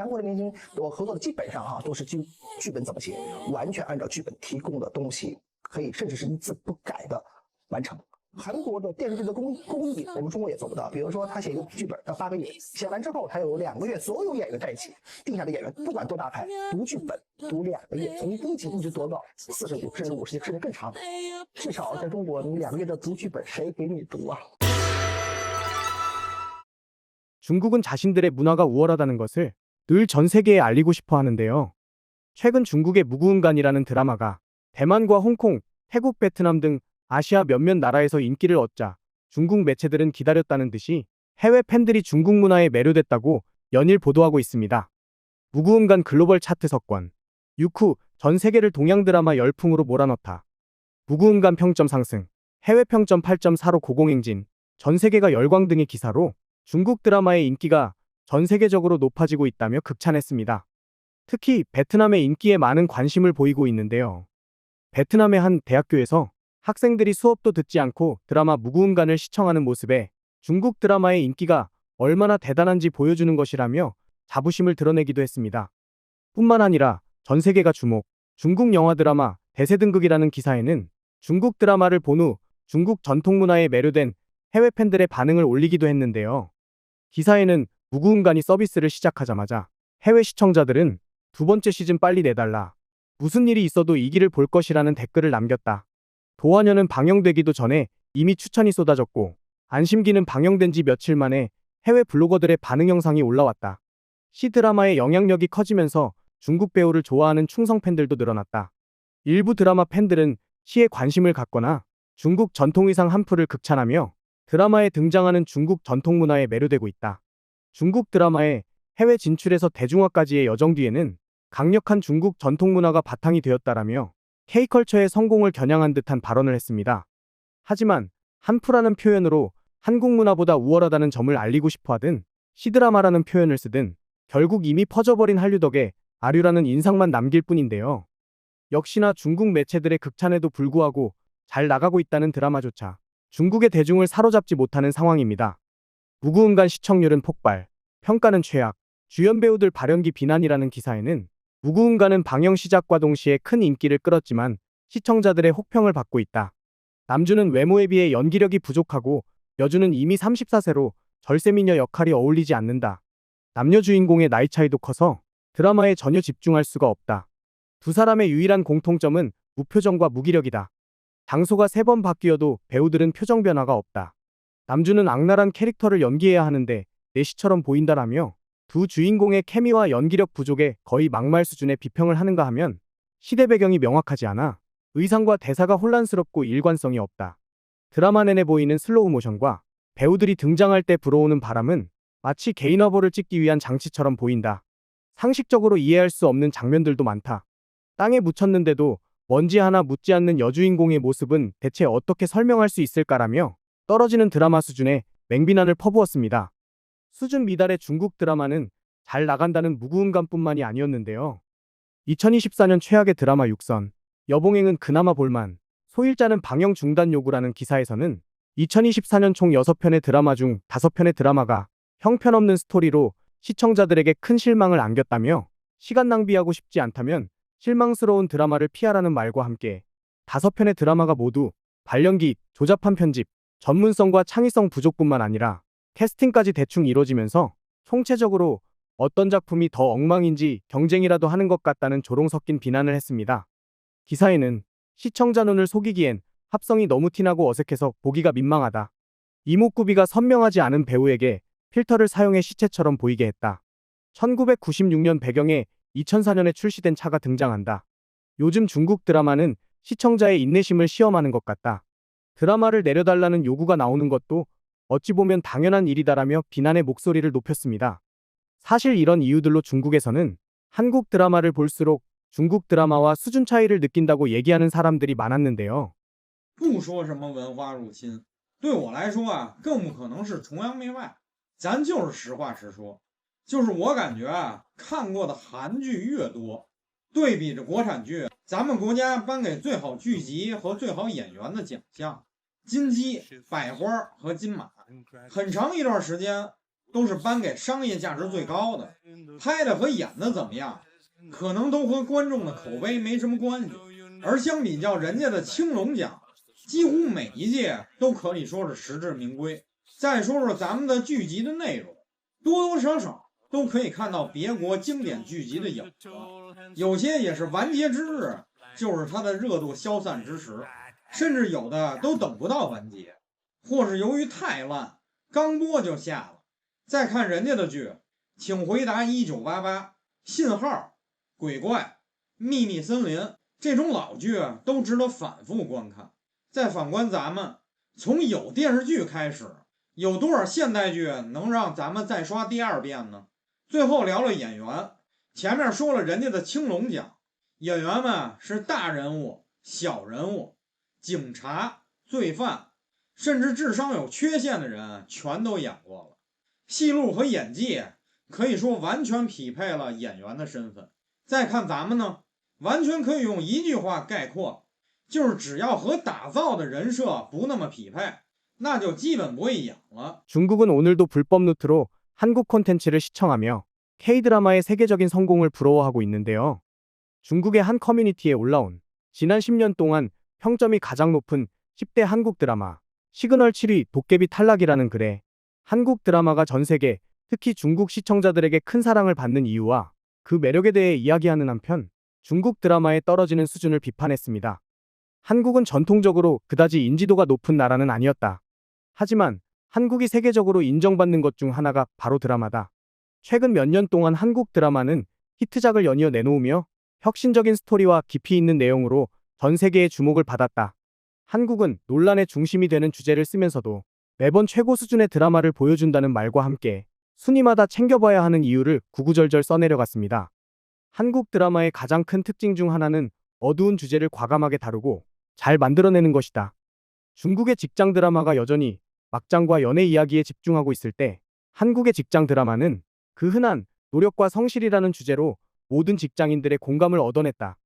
韩国的明星我合作的基本上都是剧本怎么写，完全按照剧本提供的东西，可以甚至是一字不改的完成。韩国的电视剧的工艺，我们中国也做不到。比如说，他写一个剧本要8个月，写完之后，他有2个月，所有演员在一起，定下的演员不管多大牌，读剧本读2个月，从第1集一直读到45甚至50集，甚至更长。至少在中国，你2个月的读剧本，谁给你读啊？ 중국은 자신들의 문화가 우월하다는 것을 늘 전 세계에 알리고 싶어 하는데요. 최근 중국의 무구응간이라는 드라마가 대만과 홍콩, 태국, 베트남 등 아시아 몇몇 나라에서 인기를 얻자 중국 매체들은 기다렸다는 듯이 해외 팬들이 중국 문화에 매료됐다고 연일 보도하고 있습니다. 무구응간 글로벌 차트 석권 6후 전 세계를 동양 드라마 열풍으로 몰아넣다. 무구응간 평점 상승, 해외 평점 8.4로 고공행진, 전 세계가 열광 등의 기사로 중국 드라마의 인기가 전 세계적으로 높아지고 있다며 극찬했습니다. 특히 베트남의 인기에 많은 관심을 보이고 있는데요. 베트남의 한 대학교에서 학생들이 수업도 듣지 않고 드라마 무구응간을 시청하는 모습에 중국 드라마의 인기가 얼마나 대단한지 보여주는 것이라며 자부심을 드러내기도 했습니다. 뿐만 아니라 전 세계가 주목, 중국 영화 드라마 대세등극이라는 기사에는 중국 드라마를 본 후 중국 전통문화에 매료된 해외 팬들의 반응을 올리기도 했는데요. 기사에는 무구응간이 서비스를 시작하자마자 해외 시청자들은 2번째 시즌 빨리 내달라. 무슨 일이 있어도 이 길을 볼 것이라는 댓글을 남겼다. 도화녀는 방영되기도 전에 이미 추천이 쏟아졌고 안심기는 방영된 지 며칠 만에 해외 블로거들의 반응 영상이 올라왔다. 시 드라마의 영향력이 커지면서 중국 배우를 좋아하는 충성 팬들도 늘어났다. 일부 드라마 팬들은 시에 관심을 갖거나 중국 전통의상 한풀을 극찬하며 드라마에 등장하는 중국 전통문화에 매료되고 있다. 중국 드라마의 해외 진출에서 대중화까지의 여정 뒤에는 강력한 중국 전통문화가 바탕이 되었다라며 K컬처의 성공을 겨냥한 듯한 발언을 했습니다. 하지만 한풀라는 표현으로 한국 문화보다 우월하다는 점을 알리고 싶어하든 시드라마라는 표현을 쓰든 결국 이미 퍼져버린 한류 덕에 아류라는 인상만 남길 뿐인데요. 역시나 중국 매체들의 극찬에도 불구하고 잘 나가고 있다는 드라마조차 중국의 대중을 사로잡지 못하는 상황입니다. 무구응간 시청률은 폭발, 평가는 최악, 주연 배우들 발연기 비난이라는 기사에는 무구응간은 방영 시작과 동시에 큰 인기를 끌었지만 시청자들의 혹평을 받고 있다. 남주는 외모에 비해 연기력이 부족하고 여주는 이미 34세로 절세미녀 역할이 어울리지 않는다. 남녀 주인공의 나이 차이도 커서 드라마에 전혀 집중할 수가 없다. 두 사람의 유일한 공통점은 무표정과 무기력이다. 장소가 3번 바뀌어도 배우들은 표정 변화가 없다. 남주는 악랄한 캐릭터를 연기해야 하는데 내시처럼 보인다라며 두 주인공의 케미와 연기력 부족에 거의 막말 수준의 비평을 하는가 하면 시대 배경이 명확하지 않아 의상과 대사가 혼란스럽고 일관성이 없다. 드라마 내내 보이는 슬로우 모션과 배우들이 등장할 때 불어오는 바람은 마치 개인 화보를 찍기 위한 장치처럼 보인다. 상식적으로 이해할 수 없는 장면들도 많다. 땅에 묻혔는데도 먼지 하나 묻지 않는 여주인공의 모습은 대체 어떻게 설명할 수 있을까라며 떨어지는 드라마 수준의 맹비난을 퍼부었습니다. 수준 미달의 중국 드라마는 잘 나간다는 무구응간뿐만이 아니었는데요. 2024년 최악의 드라마 6선, 여봉행은 그나마 볼만, 소일자는 방영 중단 요구라는 기사에서는 2024년 총 6편의 드라마 중 5편의 드라마가 형편없는 스토리로 시청자들에게 큰 실망을 안겼다며 시간 낭비하고 싶지 않다면 실망스러운 드라마를 피하라는 말과 함께 5편의 드라마가 모두 발연기, 조잡한 편집, 전문성과 창의성 부족뿐만 아니라 캐스팅까지 대충 이뤄지면서 총체적으로 어떤 작품이 더 엉망인지 경쟁이라도 하는 것 같다는 조롱 섞인 비난을 했습니다. 기사에는 시청자 눈을 속이기엔 합성이 너무 티나고 어색해서 보기가 민망하다. 이목구비가 선명하지 않은 배우에게 필터를 사용해 시체처럼 보이게 했다. 1996년 배경에 2004년에 출시된 차가 등장한다. 요즘 중국 드라마는 시청자의 인내심을 시험하는 것 같다. 드라마를 내려달라는 요구가 나오는 것도 어찌 보면 당연한 일이다라며 비난의 목소리를 높였습니다. 사실 이런 이유들로 중국에서는 한국 드라마를 볼수록 중국 드라마와 수준 차이를 느낀다고 얘기하는 사람들이 많았는데요. 不说什么文化入侵，对我来说啊，更不可能是崇洋媚外。咱就是实话实说，就是我感觉啊，看过的韩剧越多，对比着国产剧，咱们国家颁给最好剧集和最好演员的奖项，金鸡、百花和金马。很长一段时间，都是颁给商业价值最高的，拍的和演的怎么样，可能都和观众的口碑没什么关系。而相比较人家的青龙奖，几乎每一届都可以说是实至名归。再说说咱们的剧集的内容，多多少少都可以看到别国经典剧集的影子，有些也是完结之日就是它的热度消散之时，甚至有的都等不到完结，或是由于太烂，刚播就下了。再看人家的剧，请回答1988、信号、鬼怪、秘密森林这种老剧都值得反复观看。再反观咱们，从有电视剧开始，有多少现代剧能让咱们再刷第二遍呢？最后聊聊演员，前面说了人家的青龙奖，演员们是大人物、小人物、警察、罪犯，甚至智商有缺陷的人全都演过了。戏路和演技可以说完全匹配了演员的身份。再看咱们呢，完全可以用一句话概括，就是只要和打造的人设不那么匹配，那就基本不会演了。 중국은 오늘도 불법 루트로 한국 콘텐츠를 시청하며 K-드라마의 세계적인 성공을 부러워하고 있는데요. 중국의 한 커뮤니티에 올라온 지난 10년 동안 평점이 가장 높은 10대 한국 드라마 시그널 7위 도깨비 탈락이라는 글에 한국 드라마가 전 세계, 특히 중국 시청자들에게 큰 사랑을 받는 이유와 그 매력에 대해 이야기하는 한편 중국 드라마의 떨어지는 수준을 비판했습니다. 한국은 전통적으로 그다지 인지도가 높은 나라는 아니었다. 하지만 한국이 세계적으로 인정받는 것 중 하나가 바로 드라마다. 최근 몇 년 동안 한국 드라마는 히트작을 연이어 내놓으며 혁신적인 스토리와 깊이 있는 내용으로 전 세계의 주목을 받았다. 한국은 논란의 중심이 되는 주제를 쓰면서도 매번 최고 수준의 드라마를 보여준다는 말과 함께 순위마다 챙겨봐야 하는 이유를 구구절절 써내려갔습니다. 한국 드라마의 가장 큰 특징 중 하나는 어두운 주제를 과감하게 다루고 잘 만들어내는 것이다. 중국의 직장 드라마가 여전히 막장과 연애 이야기에 집중하고 있을 때 한국의 직장 드라마는 그 흔한 노력과 성실이라는 주제로 모든 직장인들의 공감을 얻어냈다.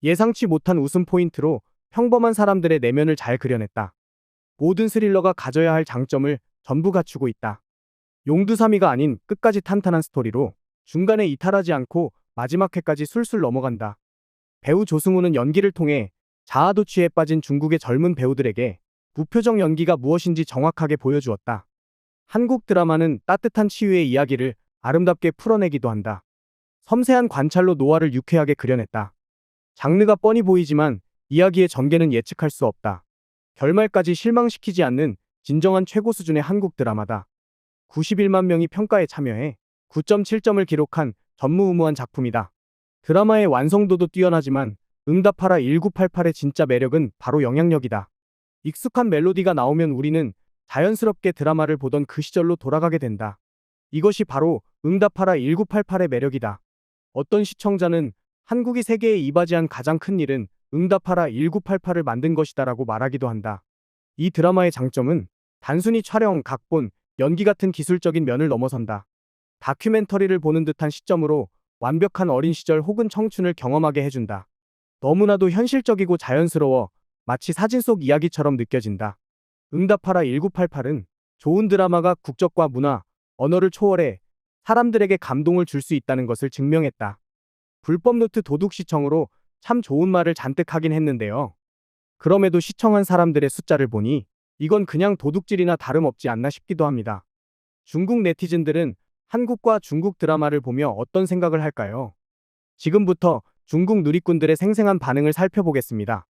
예상치 못한 웃음 포인트로 평범한 사람들의 내면을 잘 그려냈다. 모든 스릴러가 가져야 할 장점을 전부 갖추고 있다. 용두사미가 아닌 끝까지 탄탄한 스토리로 중간에 이탈하지 않고 마지막 회까지 술술 넘어간다. 배우 조승우는 연기를 통해 자아도취에 빠진 중국의 젊은 배우들에게 무표정 연기가 무엇인지 정확하게 보여주었다. 한국 드라마는 따뜻한 치유의 이야기를 아름답게 풀어내기도 한다. 섬세한 관찰로 노화를 유쾌하게 그려냈다. 장르가 뻔히 보이지만 이야기의 전개는 예측할 수 없다. 결말까지 실망시키지 않는 진정한 최고 수준의 한국 드라마다. 91만 명이 평가에 참여해 9.7점을 기록한 전무후무한 작품이다. 드라마의 완성도도 뛰어나지만 응답하라 1988의 진짜 매력은 바로 영향력이다. 익숙한 멜로디가 나오면 우리는 자연스럽게 드라마를 보던 그 시절로 돌아가게 된다. 이것이 바로 응답하라 1988의 매력이다. 어떤 시청자는 한국이 세계에 이바지한 가장 큰 일은 응답하라 1988을 만든 것이다라고 말하기도 한다. 이 드라마의 장점은 단순히 촬영, 각본, 연기 같은 기술적인 면을 넘어선다. 다큐멘터리를 보는 듯한 시점으로 완벽한 어린 시절 혹은 청춘을 경험하게 해준다. 너무나도 현실적이고 자연스러워 마치 사진 속 이야기처럼 느껴진다. 응답하라 1988은 좋은 드라마가 국적과 문화, 언어를 초월해 사람들에게 감동을 줄 수 있다는 것을 증명했다. 불법 루트 도둑 시청으로 참 좋은 말을 잔뜩 하긴 했는데요. 그럼에도 시청한 사람들의 숫자를 보니 이건 그냥 도둑질이나 다름없지 않나 싶기도 합니다. 중국 네티즌들은 한국과 중국 드라마를 보며 어떤 생각을 할까요? 지금부터 중국 누리꾼들의 생생한 반응을 살펴보겠습니다.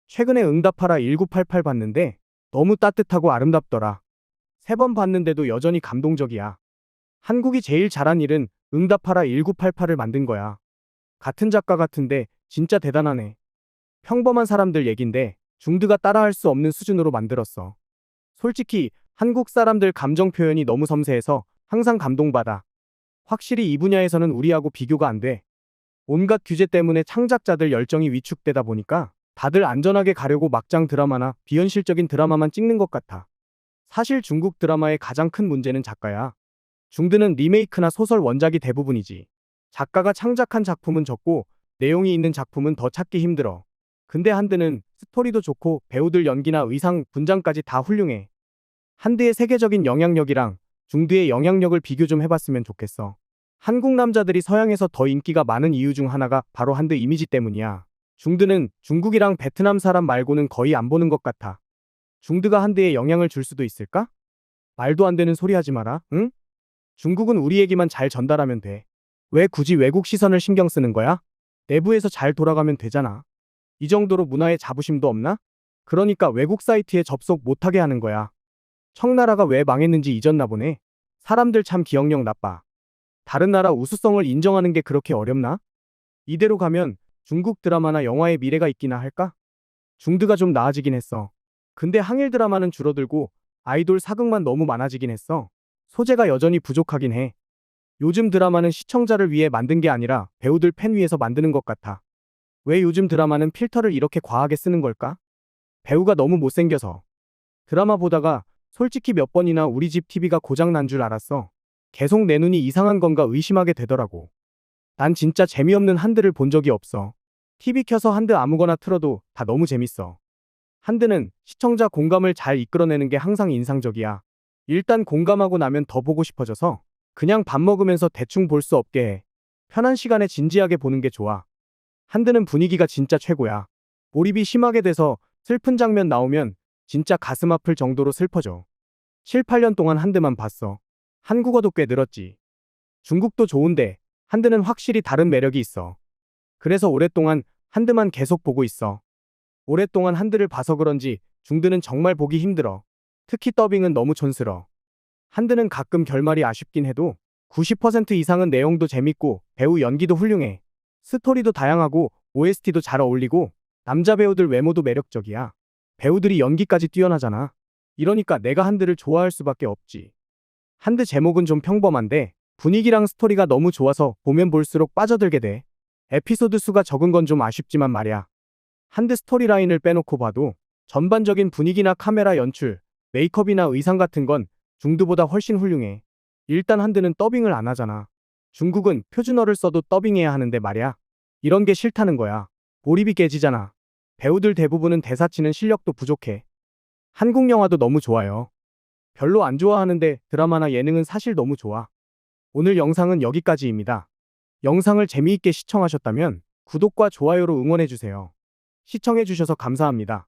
최근에 응답하라 1988 봤는데 너무 따뜻하고 아름답더라. 3번 봤는데도 여전히 감동적이야. 한국이 제일 잘한 일은 응답하라 1988을 만든 거야. 같은 작가 같은데 진짜 대단하네. 평범한 사람들 얘긴데 중드가 따라할 수 없는 수준으로 만들었어. 솔직히 한국 사람들 감정 표현이 너무 섬세해서 항상 감동받아. 확실히 이 분야에서는 우리하고 비교가 안 돼. 온갖 규제 때문에 창작자들 열정이 위축되다 보니까 다들 안전하게 가려고 막장 드라마나 비현실적인 드라마만 찍는 것 같아. 사실 중국 드라마의 가장 큰 문제는 작가야. 중드는 리메이크나 소설 원작이 대부분이지. 작가가 창작한 작품은 적고 내용이 있는 작품은 더 찾기 힘들어. 근데 한드는 스토리도 좋고 배우들 연기나 의상, 분장까지 다 훌륭해. 한드의 세계적인 영향력이랑 중드의 영향력을 비교 좀 해봤으면 좋겠어. 한국 남자들이 서양에서 더 인기가 많은 이유 중 하나가 바로 한드 이미지 때문이야. 중드는 중국이랑 베트남 사람 말고는 거의 안 보는 것 같아. 중드가 한드에 영향을 줄 수도 있을까? 말도 안 되는 소리 하지 마라, 응? 중국은 우리 얘기만 잘 전달하면 돼. 왜 굳이 외국 시선을 신경 쓰는 거야? 내부에서 잘 돌아가면 되잖아. 이 정도로 문화에 자부심도 없나? 그러니까 외국 사이트에 접속 못하게 하는 거야. 청나라가 왜 망했는지 잊었나 보네. 사람들 참 기억력 나빠. 다른 나라 우수성을 인정하는 게 그렇게 어렵나? 이대로 가면 중국 드라마나 영화의 미래가 있기나 할까? 중드가 좀 나아지긴 했어. 근데 항일 드라마는 줄어들고 아이돌 사극만 너무 많아지긴 했어. 소재가 여전히 부족하긴 해. 요즘 드라마는 시청자를 위해 만든 게 아니라 배우들 팬 위해서 만드는 것 같아. 왜 요즘 드라마는 필터를 이렇게 과하게 쓰는 걸까? 배우가 너무 못생겨서. 드라마 보다가 솔직히 몇 번이나 우리 집 TV가 고장 난 줄 알았어. 계속 내 눈이 이상한 건가 의심하게 되더라고. 난 진짜 재미없는 한드를 본 적이 없어. TV 켜서 한드 아무거나 틀어도 다 너무 재밌어. 한드는 시청자 공감을 잘 이끌어내는 게 항상 인상적이야. 일단 공감하고 나면 더 보고 싶어져서 그냥 밥 먹으면서 대충 볼 수 없게 해. 편한 시간에 진지하게 보는 게 좋아. 한드는 분위기가 진짜 최고야. 몰입이 심하게 돼서 슬픈 장면 나오면 진짜 가슴 아플 정도로 슬퍼져. 7, 8년 동안 한드만 봤어. 한국어도 꽤 늘었지. 중국도 좋은데 한드는 확실히 다른 매력이 있어. 그래서 오랫동안 한드만 계속 보고 있어. 오랫동안 한드를 봐서 그런지 중드는 정말 보기 힘들어. 특히 더빙은 너무 촌스러. 한드는 가끔 결말이 아쉽긴 해도 90% 이상은 내용도 재밌고 배우 연기도 훌륭해. 스토리도 다양하고 OST도 잘 어울리고 남자 배우들 외모도 매력적이야. 배우들이 연기까지 뛰어나잖아. 이러니까 내가 한드를 좋아할 수밖에 없지. 한드 제목은 좀 평범한데 분위기랑 스토리가 너무 좋아서 보면 볼수록 빠져들게 돼. 에피소드 수가 적은 건 좀 아쉽지만 말이야. 한드 스토리라인을 빼놓고 봐도 전반적인 분위기나 카메라 연출, 메이크업이나 의상 같은 건 중드보다 훨씬 훌륭해. 일단 한드는 더빙을 안 하잖아. 중국은 표준어를 써도 더빙해야 하는데 말이야. 이런 게 싫다는 거야. 몰입이 깨지잖아. 배우들 대부분은 대사 치는 실력도 부족해. 한국 영화도 너무 좋아요. 별로 안 좋아하는데 드라마나 예능은 사실 너무 좋아. 오늘 영상은 여기까지입니다. 영상을 재미있게 시청하셨다면 구독과 좋아요로 응원해주세요. 시청해주셔서 감사합니다.